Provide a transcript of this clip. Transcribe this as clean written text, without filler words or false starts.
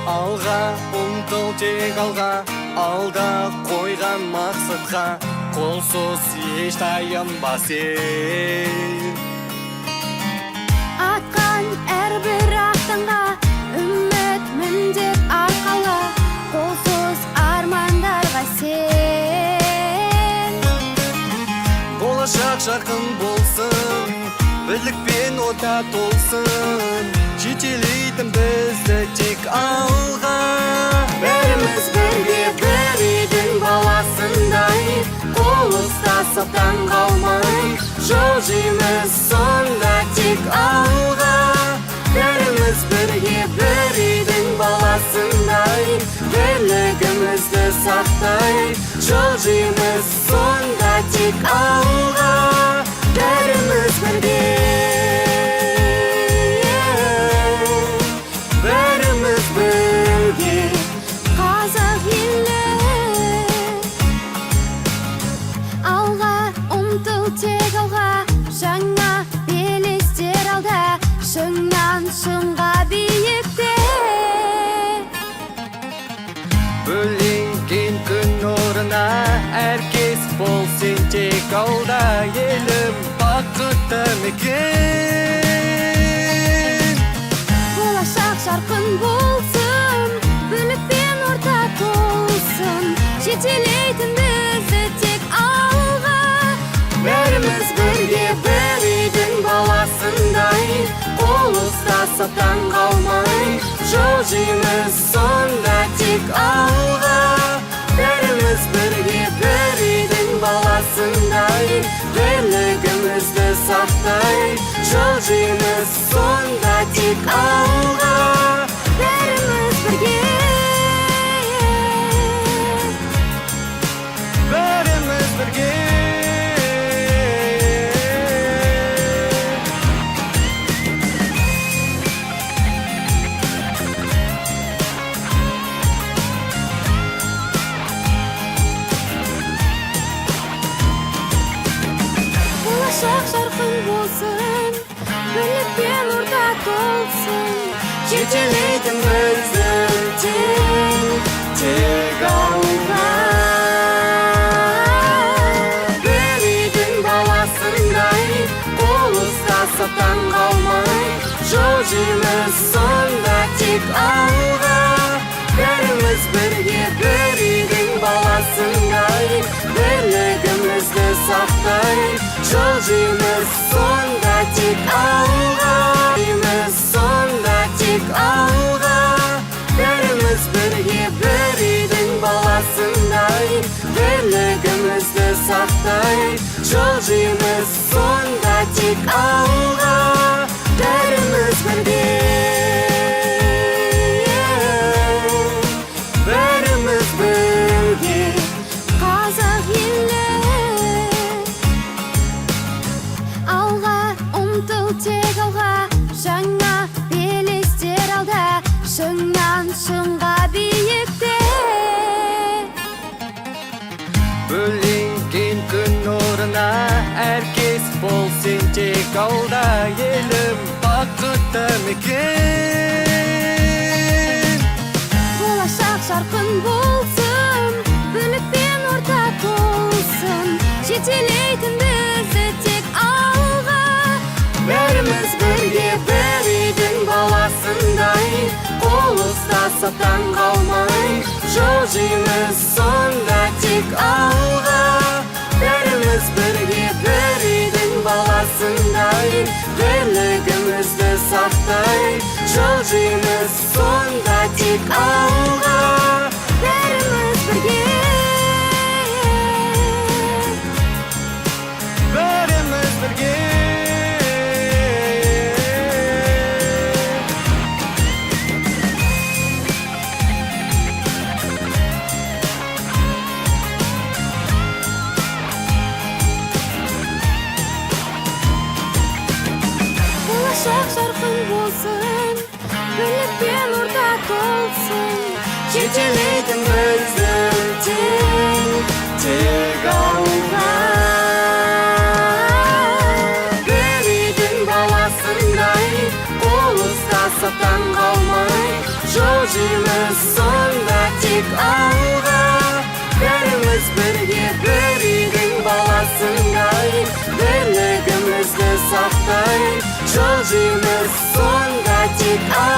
Алға ұмтыл тек алға, алда қойған мақсатқа, қолсыз еш таянба сен. Атқан әрбір ақтаңға үміт міндет арқалы, қолсыз армандарға сен. Болашақ жарқын болсын, бірлік пен ота толсын, жетелейтін бізді тек алға. Бәріміз бірге бір үйдің баласындай, қол ұстасып таң қалмай, жылжимыз сонда тек алға. Бәріміз бірге бір үйдің баласындай, бірлігімізді сақтай, жылжимыз сонда тек алға. Бәріміз бірге, бәріміз бірге, қазақ елі. Алға ұмтыл тек алға, жаңа белестер алда, шыңнан шыңға биікте. Бөленген күн нұрына әркез бол сен тек алда, елім бақытты мекен. Болашақ жарқын болсын, бірлікпен орта толсын, жетелейтін бізді тек алға. Бәріміз бірге бір үйдің баласындай, қол ұстасып таң қалмай, жылжимыз сонда тек алға. Бәріміз бірге бір үйдің баласындай, бірлігімізді сақтай, жылжимыз сонда тек алға. Бәріміз бірге, Бәріміз бірге. болашақ жарқын болсын, бірлікпен орта толсын, жетелейтін бізді тек алға. Бір үйдің баласындай, қол ұстасып таң қалмай, жылжимыз сонда тек алға. Бәріміз бірге бір үйдің баласындай, бірлігімізді сақтай, жылжимыз сонда тек алға. Жылжимыз сонда тек алға. Бәріміз бірге бір үйдің баласындай, бірлігімізді сақтай, жылжимыз сонда тек алға. Бәріміз бірге, бәріміз бірге, қазақ елі. Алға ұмтыл тек алға, жаңа белестер алда, шыңнан шыңға биікте. Бөленген күн нұрына әркез бол сен тек алда, елім бақытты мекен. Болашақ жарқын болсын, бірлікпен орта толсын, жетелейтін бізді тек алға. Бәріміз бірге бір үйдің баласындай, қол ұстасып таң қалмай, жылжимыз сонда тек алға. Бәріміз бірге бір үйдің баласындай, бірлігімізді сақтай, жылжимыз сонда тек алға. Бәріміз бірге, Бәріміз бірге. болашақ жарқын болсын, бірлікпен орта толсын, жетелейтін бізді тек алға. Бір үйдің баласындай, қол ұстасып таң қалмай, жол Жылжимыз сонда тек алға. Бәріміз бірге бір үйдің баласындай, бірлігімізді сақтай. Жылжимыз сонда тек алға.